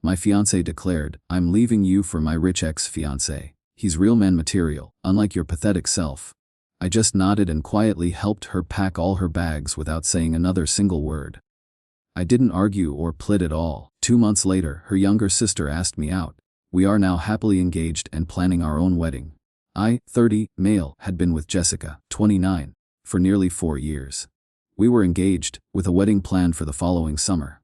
my fiancé declared. "I'm leaving you for my rich ex-fiancé. He's real man material, unlike your pathetic self." I just nodded and quietly helped her pack all her bags without saying another single word. I didn't argue or plead at all. 2 months later, her younger sister asked me out. We are now happily engaged and planning our own wedding. I, 30, male, had been with Jessica, 29, for nearly 4 years. We were engaged, with a wedding planned for the following summer.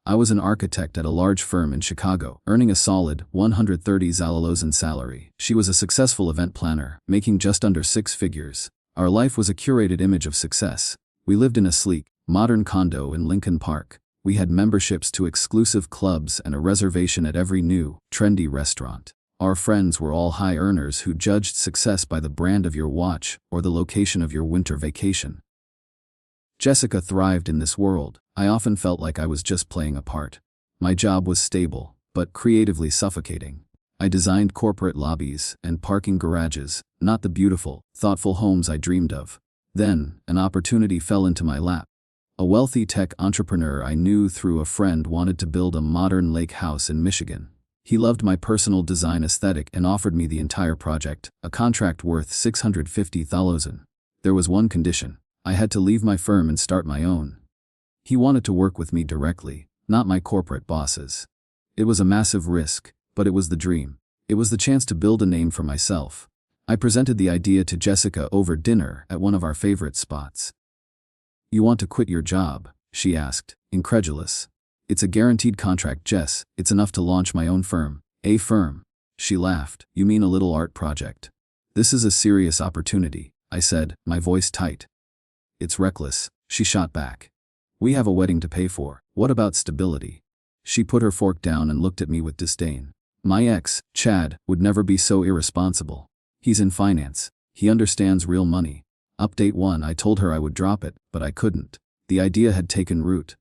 I was an architect at a large firm in Chicago, earning a solid $130,000 in salary. She was a successful event planner, making just under 6 figures. Our life was a curated image of success. We lived in a sleek, modern condo in Lincoln Park. We had memberships to exclusive clubs and a reservation at every new, trendy restaurant. Our friends were all high earners who judged success by the brand of your watch or the location of your winter vacation. Jessica thrived in this world. I often felt like I was just playing a part. My job was stable, but creatively suffocating. I designed corporate lobbies and parking garages, not the beautiful, thoughtful homes I dreamed of. Then, an opportunity fell into my lap. A wealthy tech entrepreneur I knew through a friend wanted to build a modern lake house in Michigan. He loved my personal design aesthetic and offered me the entire project, a contract worth $650,000. There was one condition. I had to leave my firm and start my own. He wanted to work with me directly, not my corporate bosses. It was a massive risk, but it was the dream. It was the chance to build a name for myself. I presented the idea to Jessica over dinner at one of our favorite spots. "You want to quit your job?" she asked, incredulous. "It's a guaranteed contract, Jess. It's enough to launch my own firm." "A firm?" She laughed. "You mean a little art project?" "This is a serious opportunity," I said, my voice tight. "It's reckless," she shot back. "We have a wedding to pay for. What about stability?" She put her fork down and looked at me with disdain. "My ex, Chad, would never be so irresponsible. He's in finance. He understands real money." Update 1. I told her I would drop it, but I couldn't. The idea had taken root.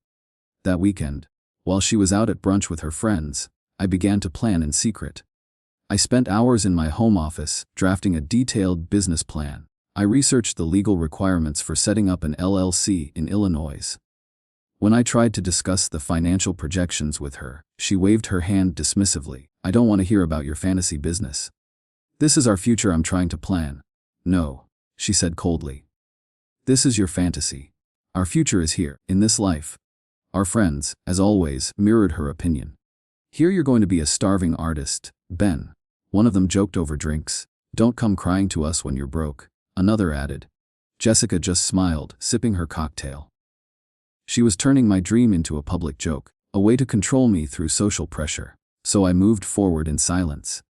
That weekend, while she was out at brunch with her friends, I began to plan in secret. I spent hours in my home office, drafting a detailed business plan. I researched the legal requirements for setting up an LLC in Illinois. When I tried to discuss the financial projections with her, she waved her hand dismissively. "I don't want to hear about your fantasy business. This is our future I'm trying to plan." "No," she said coldly. "This is your fantasy. Our future is here, in this life." Our friends, as always, mirrored her opinion. "Here you're going to be a starving artist, Ben." One of them joked over drinks. "Don't come crying to us when you're broke," another added. Jessica just smiled, sipping her cocktail. She was turning my dream into a public joke, a way to control me through social pressure. So I moved forward in silence.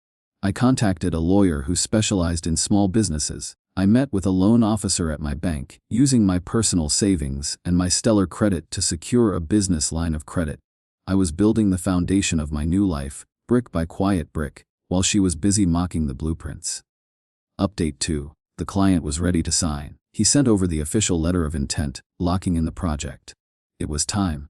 I contacted a lawyer who specialized in small businesses. I met with a loan officer at my bank, using my personal savings and my stellar credit to secure a business line of credit. I was building the foundation of my new life, brick by quiet brick, while she was busy mocking the blueprints. Update 2. The client was ready to sign. He sent over the official letter of intent, locking in the project. It was time.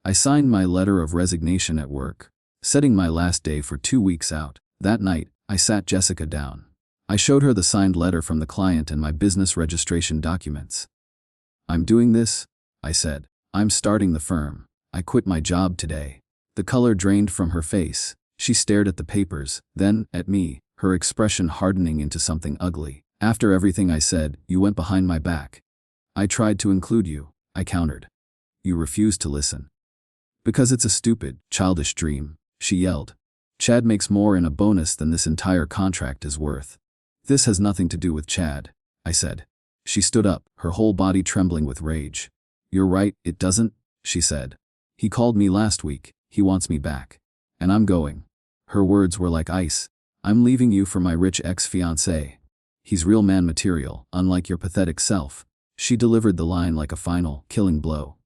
I signed my letter of resignation at work, setting my last day for 2 weeks out. That night, I sat Jessica down. I showed her the signed letter from the client and my business registration documents. "I'm doing this," I said. "I'm starting the firm. I quit my job today." The color drained from her face. She stared at the papers, then at me, her expression hardening into something ugly. "After everything I said, you went behind my back." "I tried to include you," I countered. "You refused to listen." "Because it's a stupid, childish dream," she yelled. "Chad makes more in a bonus than this entire contract is worth." "This has nothing to do with Chad," I said. She stood up, her whole body trembling with rage. "You're right, it doesn't," she said. "He called me last week. He wants me back. And I'm going." Her words were like ice. "I'm leaving you for my rich ex-fiancé. He's real man material, unlike your pathetic self." She delivered the line like a final, killing blow.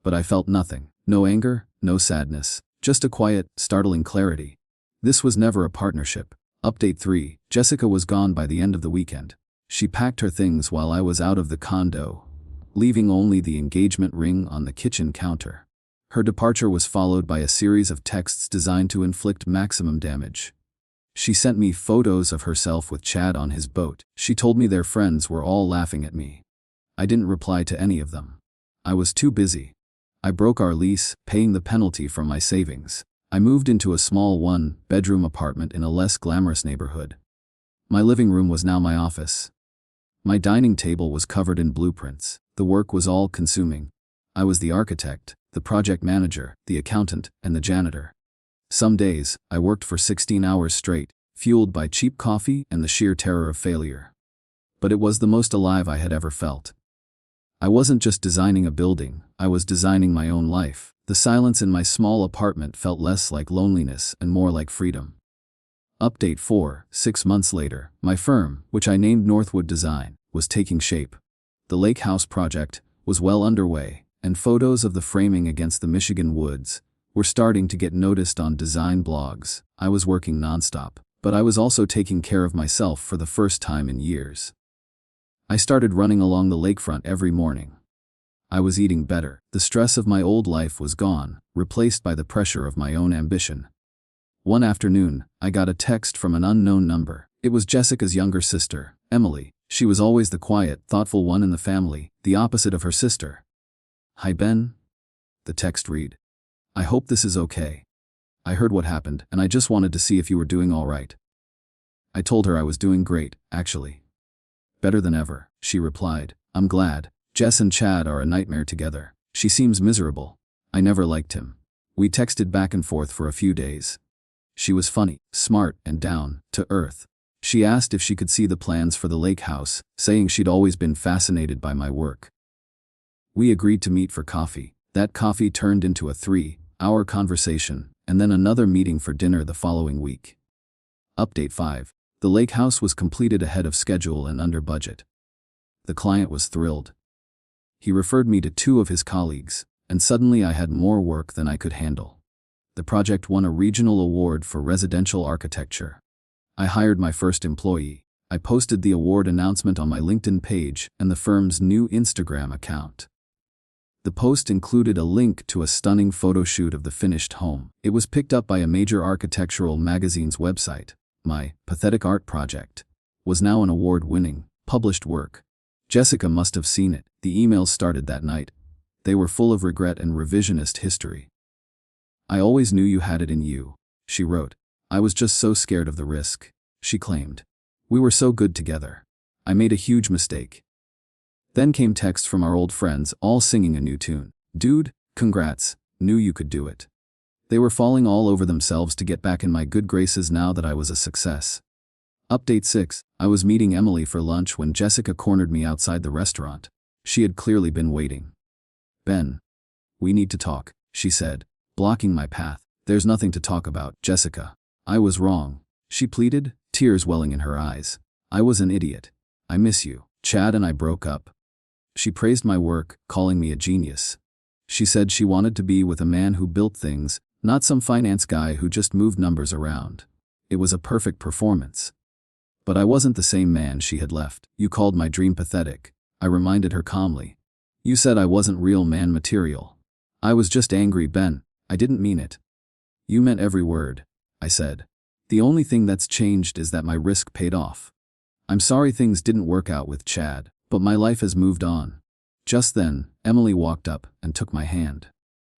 But I felt nothing. No anger, no sadness. Just a quiet, startling clarity. This was never a partnership. Update 3. Jessica was gone by the end of the weekend. She packed her things while I was out of the condo, leaving only the engagement ring on the kitchen counter. Her departure was followed by a series of texts designed to inflict maximum damage. She sent me photos of herself with Chad on his boat. She told me their friends were all laughing at me. I didn't reply to any of them. I was too busy. I broke our lease, paying the penalty from my savings. I moved into a small one-bedroom apartment in a less glamorous neighborhood. My living room was now my office. My dining table was covered in blueprints. The work was all-consuming. I was the architect, the project manager, the accountant, and the janitor. Some days, I worked for 16 hours straight, fueled by cheap coffee and the sheer terror of failure. But it was the most alive I had ever felt. I wasn't just designing a building, I was designing my own life. The silence in my small apartment felt less like loneliness and more like freedom. Update 4, 6 months later, my firm, which I named Northwood Design, was taking shape. The lake house project was well underway, and photos of the framing against the Michigan woods were starting to get noticed on design blogs. I was working nonstop, but I was also taking care of myself for the first time in years. I started running along the lakefront every morning. I was eating better. The stress of my old life was gone, replaced by the pressure of my own ambition. One afternoon, I got a text from an unknown number. It was Jessica's younger sister, Emily. She was always the quiet, thoughtful one in the family, the opposite of her sister. "Hi Ben." The text read. "I hope this is okay. I heard what happened, and I just wanted to see if you were doing all right." I told her I was doing great, actually. "Better than ever," she replied. "I'm glad. Jess and Chad are a nightmare together. She seems miserable. I never liked him." We texted back and forth for a few days. She was funny, smart, and down to earth. She asked if she could see the plans for the lake house, saying she'd always been fascinated by my work. We agreed to meet for coffee. That coffee turned into a 3-hour conversation, and then another meeting for dinner the following week. Update 5. The lake house was completed ahead of schedule and under budget. The client was thrilled. He referred me to 2 of his colleagues, and suddenly I had more work than I could handle. The project won a regional award for residential architecture. I hired my first employee. I posted the award announcement on my LinkedIn page and the firm's new Instagram account. The post included a link to a stunning photo shoot of the finished home. It was picked up by a major architectural magazine's website. My pathetic art project was now an award-winning, published work. Jessica must have seen it. The emails started that night. They were full of regret and revisionist history. "I always knew you had it in you," she wrote. "I was just so scared of the risk," she claimed. "We were so good together. I made a huge mistake." Then came texts from our old friends, all singing a new tune. "Dude, congrats, knew you could do it." They were falling all over themselves to get back in my good graces now that I was a success. Update 6. I was meeting Emily for lunch when Jessica cornered me outside the restaurant. She had clearly been waiting. "Ben, we need to talk," she said, blocking my path. "There's nothing to talk about, Jessica. I was wrong," she pleaded, tears welling in her eyes. "I was an idiot. I miss you. Chad and I broke up." She praised my work, calling me a genius. She said she wanted to be with a man who built things, not some finance guy who just moved numbers around. It was a perfect performance. But I wasn't the same man she had left. "You called my dream pathetic," I reminded her calmly. "You said I wasn't real man material." "I was just angry, Ben. I didn't mean it." "You meant every word," I said. "The only thing that's changed is that my risk paid off. I'm sorry things didn't work out with Chad, but my life has moved on." Just then, Emily walked up and took my hand.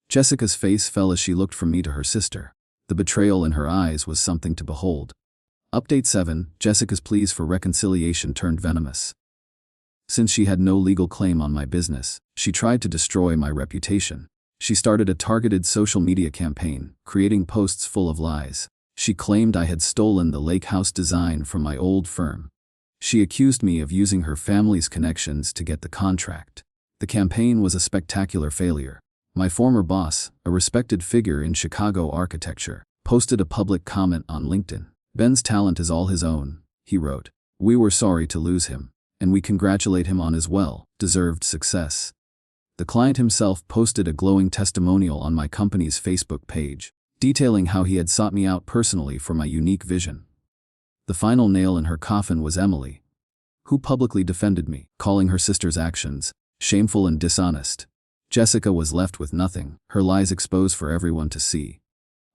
Jessica's face fell as she looked from me to her sister. The betrayal in her eyes was something to behold. Update 7. Jessica's pleas for reconciliation turned venomous. Since she had no legal claim on my business, she tried to destroy my reputation. She started a targeted social media campaign, creating posts full of lies. She claimed I had stolen the lake house design from my old firm. She accused me of using her family's connections to get the contract. The campaign was a spectacular failure. My former boss, a respected figure in Chicago architecture, posted a public comment on LinkedIn. "Ben's talent is all his own," he wrote. "We were sorry to lose him, and we congratulate him on his well-deserved success." The client himself posted a glowing testimonial on my company's Facebook page, detailing how he had sought me out personally for my unique vision. The final nail in her coffin was Emily, who publicly defended me, calling her sister's actions shameful and dishonest. Jessica was left with nothing, her lies exposed for everyone to see.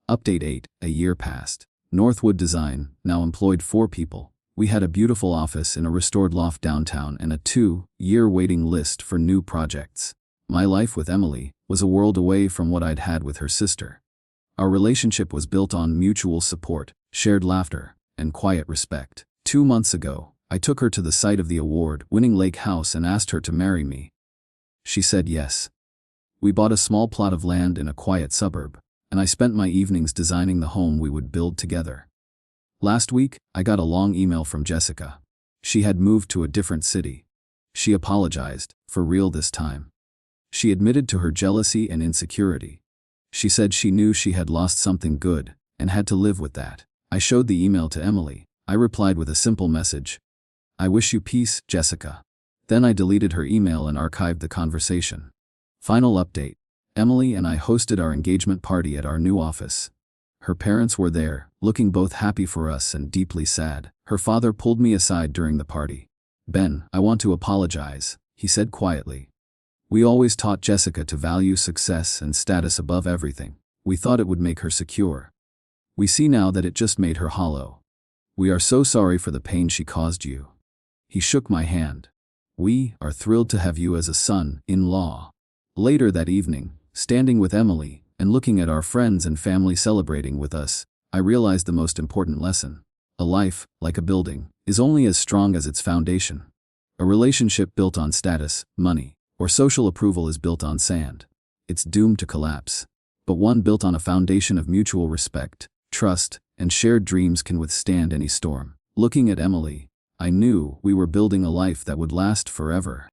Update 8. A year passed. Northwood Design now employed 4 people. We had a beautiful office in a restored loft downtown and a 2-year waiting list for new projects. My life with Emily was a world away from what I'd had with her sister. Our relationship was built on mutual support, shared laughter, and quiet respect. 2 months ago, I took her to the site of the award-winning lake house and asked her to marry me. She said yes. We bought a small plot of land in a quiet suburb, and I spent my evenings designing the home we would build together. Last week, I got a long email from Jessica. She had moved to a different city. She apologized, for real this time. She admitted to her jealousy and insecurity. She said she knew she had lost something good, and had to live with that. I showed the email to Emily. I replied with a simple message. I wish you peace, Jessica. Then I deleted her email and archived the conversation. Final update. Emily and I hosted our engagement party at our new office. Her parents were there, looking both happy for us and deeply sad. Her father pulled me aside during the party. Ben, I want to apologize, he said quietly. We always taught Jessica to value success and status above everything. We thought it would make her secure. We see now that it just made her hollow. We are so sorry for the pain she caused you. He shook my hand. We are thrilled to have you as a son-in-law. Later that evening, standing with Emily and looking at our friends and family celebrating with us, I realized the most important lesson. A life, like a building, is only as strong as its foundation. A relationship built on status, money, or social approval is built on sand. It's doomed to collapse. But one built on a foundation of mutual respect, trust, and shared dreams can withstand any storm. Looking at Emily, I knew we were building a life that would last forever.